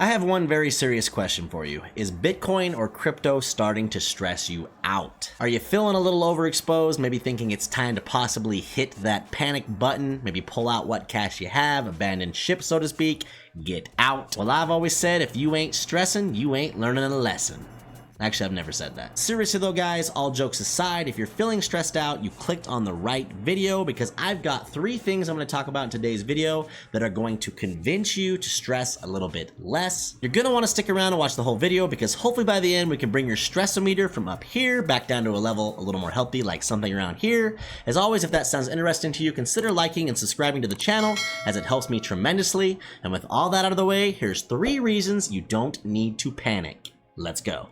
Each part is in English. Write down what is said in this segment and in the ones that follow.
I have one very serious question for you. Is Bitcoin or crypto starting to stress you out? Are you feeling a little overexposed, maybe thinking it's time to possibly hit that panic button, maybe pull out what cash you have, abandon ship, so to speak, get out? Well, I've always said if you ain't stressing, you ain't learning a lesson. Actually, I've never said that. Seriously though, guys, all jokes aside, if you're feeling stressed out, you clicked on the right video because I've got 3 things I'm going to talk about in today's video that are going to convince you to stress a little bit less. You're going to want to stick around and watch the whole video because hopefully by the end we can bring your stress-o-meter from up here back down to a level a little more healthy, like something around here. As always, if that sounds interesting to you, consider liking and subscribing to the channel as it helps me tremendously. And with all that out of the way, here's 3 reasons you don't need to panic. Let's go.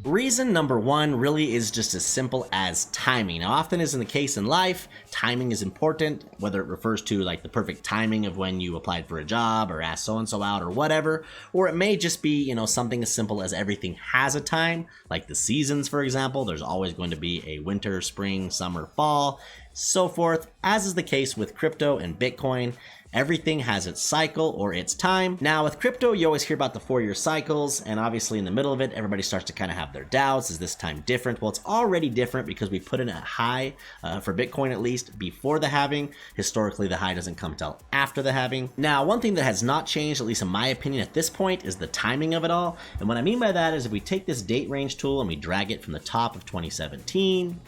Reason number 1 really is just as simple as timing. Now, often as in the case in life, timing is important, whether it refers to like the perfect timing of when you applied for a job or asked so-and-so out or whatever, or it may just be, you know, something as simple as everything has a time, like the seasons, for example. There's always going to be a winter, spring, summer, fall, so forth. As is the case with crypto and Bitcoin, everything has its cycle or its time. Now with crypto, you always hear about the 4-year cycles, and obviously in the middle of it, everybody starts to kind of have their doubts. Is this time different? Well, it's already different because we put in a high, for Bitcoin at least, before the halving. Historically, the high doesn't come till after the halving. Now, one thing that has not changed, at least in my opinion at this point, is the timing of it all. And what I mean by that is if we take this date range tool and we drag it from the top of 2017,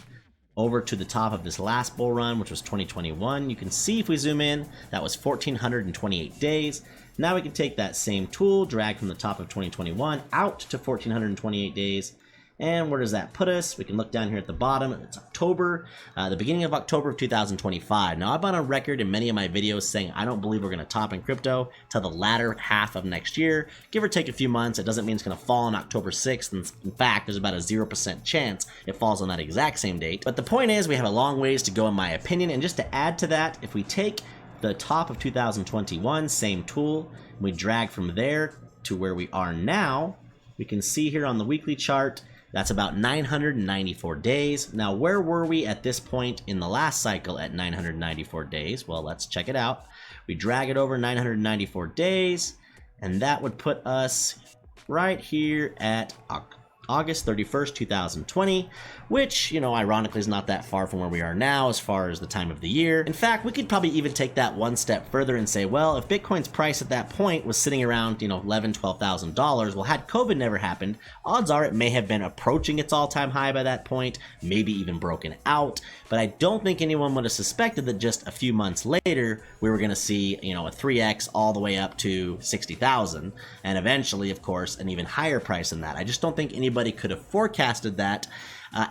over to the top of this last bull run, which was 2021. You can see if we zoom in, that was 1,428 days. Now we can take that same tool, drag from the top of 2021 out to 1,428 days. And where does that put us? We can look down here at the bottom. It's October, the beginning of October of 2025. Now, I've been on record in many of my videos saying I don't believe we're going to top in crypto till the latter half of next year, give or take a few months. It doesn't mean it's going to fall on October 6th. And in fact, there's about a 0% chance it falls on that exact same date. But the point is, we have a long ways to go, in my opinion. And just to add to that, if we take the top of 2021, same tool, and we drag from there to where we are now, we can see here on the weekly chart, that's about 994 days. Now, where were we at this point in the last cycle at 994 days? Well, let's check it out. We drag it over 994 days, and that would put us right here at August 31st, 2020, which, you know, ironically is not that far from where we are now as far as the time of the year. In fact, we could probably even take that one step further and say, well, if Bitcoin's price at that point was sitting around, you know, $11,000, $12,000, well, had COVID never happened, odds are it may have been approaching its all-time high by that point, maybe even broken out. But I don't think anyone would have suspected that just a few months later, we were going to see, you know, a 3x all the way up to 60,000, and eventually, of course, an even higher price than that. I just don't think anybody could have forecasted that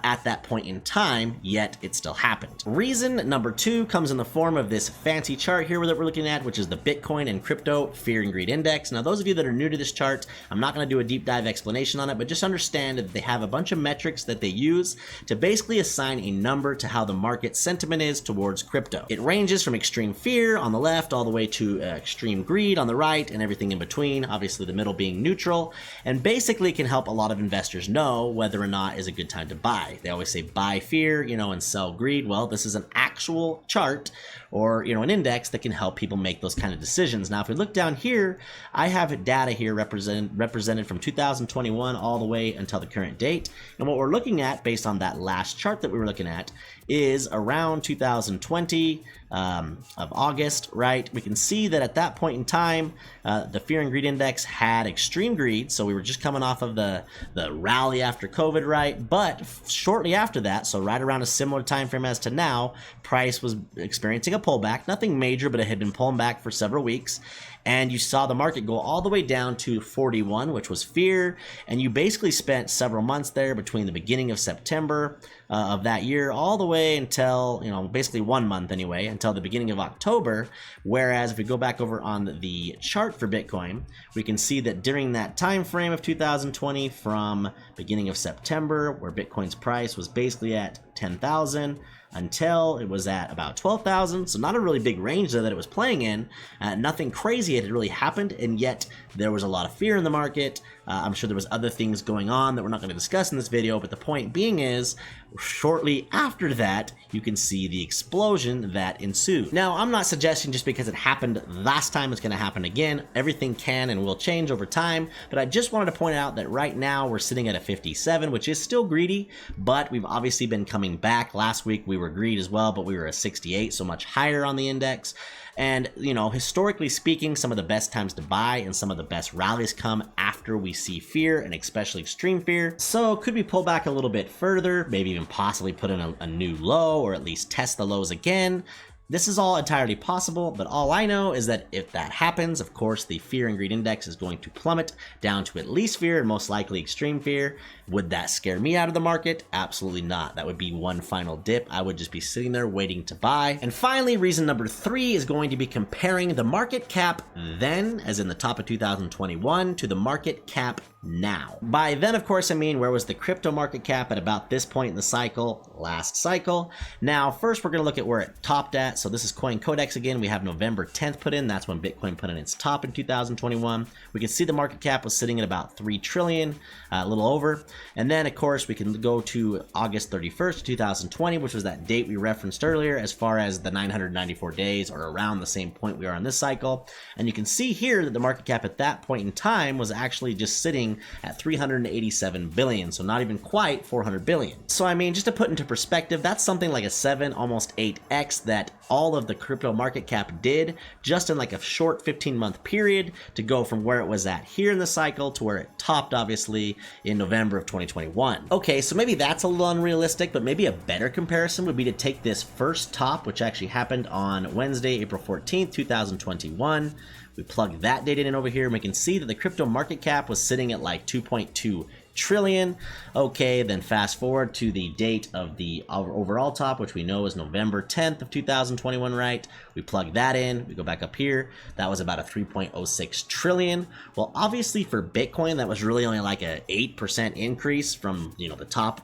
at that point in time, yet it still happened. Reason number 2 comes in the form of this fancy chart here that we're looking at, which is the Bitcoin and Crypto Fear and Greed Index. Now, those of you that are new to this chart, I'm not going to do a deep dive explanation on it, but just understand that they have a bunch of metrics that they use to basically assign a number to how the market sentiment is towards crypto. It ranges from extreme fear on the left all the way to extreme greed on the right and everything in between, obviously the middle being neutral, and basically can help a lot of investors know whether or not is a good time to buy. They always say buy fear, you know, and sell greed. Well, this is an actual chart or, you know, an index that can help people make those kind of decisions. Now, if we look down here, I have data here represented from 2021 all the way until the current date. And what we're looking at based on that last chart that we were looking at is around 2020 of August, right? We can see that at that point in time, the Fear and Greed Index had extreme greed. So we were just coming off of the rally after COVID, right? But shortly after that, so right around a similar time frame as to now, price was experiencing a pullback. Nothing major, but it had been pulling back for several weeks. And you saw the market go all the way down to 41, which was fear. And you basically spent several months there between the beginning of September of that year all the way until, you know, basically 1 month anyway, until the beginning of October. Whereas if we go back over on the chart for Bitcoin, we can see that during that time frame of 2020 from beginning of September, where Bitcoin's price was basically at 10,000, until it was at about 12,000. So not a really big range there that it was playing in. Nothing crazy crazy it had really happened, and yet there was a lot of fear in the market. I'm sure there was other things going on that we're not going to discuss in this video, but the point being is, shortly after that, you can see the explosion that ensued. Now, I'm not suggesting just because it happened last time it's going to happen again. Everything can and will change over time, but I just wanted to point out that right now we're sitting at a 57, which is still greedy, but we've obviously been coming back. Last week we were greedy as well, but we were a 68, so much higher on the index. And, you know, historically speaking, some of the best times to buy and some of the best rallies come after we see fear, and especially extreme fear. So could we pull back a little bit further, maybe even possibly put in a new low, or at least test the lows again? This is all entirely possible, but all I know is that if that happens, of course, the fear and greed index is going to plummet down to at least fear and most likely extreme fear. Would that scare me out of the market? Absolutely not. That would be one final dip. I would just be sitting there waiting to buy. And finally, reason number 3 is going to be comparing the market cap then, as in the top of 2021, to the market cap now. By then, of course, I mean where was the crypto market cap at about this point in the cycle, last cycle. Now, first we're going to look at where it topped at. So this is Coin Codex again. We have November 10th put in. That's when Bitcoin put in its top in 2021. We can see the market cap was sitting at about 3 trillion, a little over. And then, of course, we can go to August 31st, 2020, which was that date we referenced earlier as far as the 994 days, or around the same point we are on this cycle. And you can see here that the market cap at that point in time was actually just sitting at 387 billion, so not even quite 400 billion. So I mean, just to put into perspective, that's something like a 7, almost 8x that all of the crypto market cap did just in like a short 15-month period, to go from where it was at here in the cycle to where it topped, obviously, in November of 2021. Okay, so maybe that's a little unrealistic, but maybe a better comparison would be to take this first top, which actually happened on Wednesday, April 14th, 2021. We plug that data in over here, and we can see that the crypto market cap was sitting at like 2.2 trillion. Okay, then fast forward to the date of the overall top, which we know is November 10th of 2021, right? We plug that in, we go back up here. That was about a 3.06 trillion. Well, obviously for Bitcoin, that was really only like a 8% increase from, you know, the top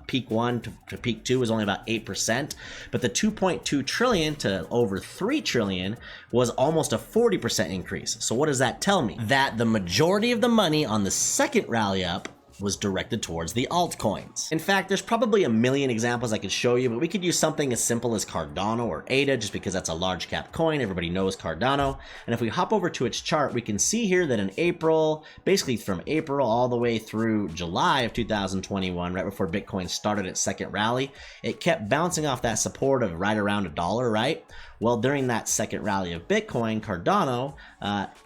peak 1 to peak 2 was only about 8%, but the 2.2 trillion to over 3 trillion was almost a 40% increase. So what does that tell me? That the majority of the money on the second rally up was directed towards the altcoins. In fact, there's probably a million examples I could show you, but we could use something as simple as Cardano or ADA, just because that's a large cap coin. Everybody knows Cardano. And if we hop over to its chart, we can see here that in April, basically from April all the way through July of 2021, right before Bitcoin started its second rally, it kept bouncing off that support of right around $1, right? Well, during that second rally of Bitcoin, Cardano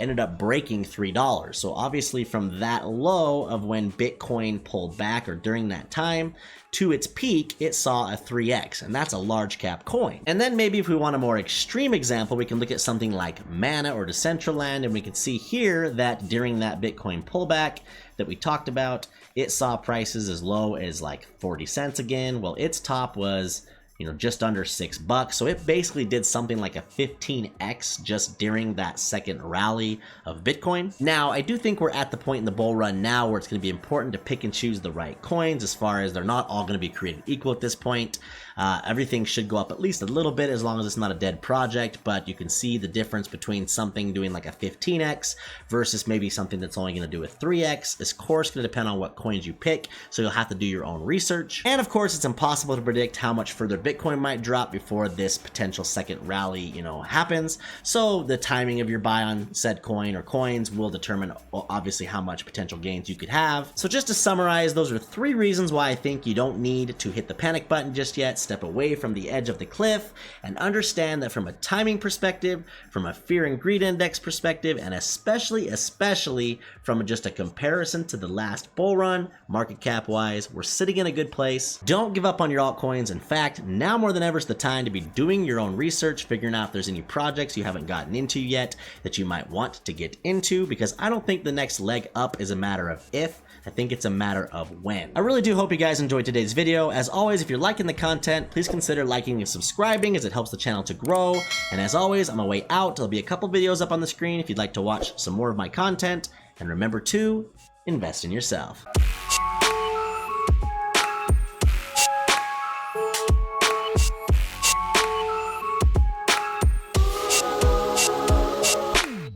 ended up breaking $3. So obviously from that low of when Bitcoin pulled back, or during that time, to its peak, it saw a 3x, and that's a large cap coin. And then maybe if we want a more extreme example, we can look at something like Mana or Decentraland, and we can see here that during that Bitcoin pullback that we talked about, it saw prices as low as like 40 cents again. Well, its top was, you know, just under $6. So it basically did something like a 15x just during that second rally of Bitcoin. Now, I do think we're at the point in the bull run now where it's going to be important to pick and choose the right coins, as far as they're not all going to be created equal at this point. Everything should go up at least a little bit as long as it's not a dead project, but you can see the difference between something doing like a 15x versus maybe something that's only going to do a 3x. It's of course going to depend on what coins you pick, so you'll have to do your own research. And of course, it's impossible to predict how much further Bitcoin might drop before this potential second rally, you know, happens. So the timing of your buy on said coin or coins will determine obviously how much potential gains you could have. So just to summarize, those are 3 reasons why I think you don't need to hit the panic button just yet. Step away from the edge of the cliff and understand that from a timing perspective, from a fear and greed index perspective, and especially from just a comparison to the last bull run, market cap wise, we're sitting in a good place. Don't give up on your altcoins. In fact, now more than ever is the time to be doing your own research, figuring out if there's any projects you haven't gotten into yet that you might want to get into, because I don't think the next leg up is a matter of if, I think it's a matter of when. I really do hope you guys enjoyed today's video. As always, if you're liking the content, please consider liking and subscribing, as it helps the channel to grow. And as always, on my way out, there'll be a couple videos up on the screen if you'd like to watch some more of my content. And remember to invest in yourself.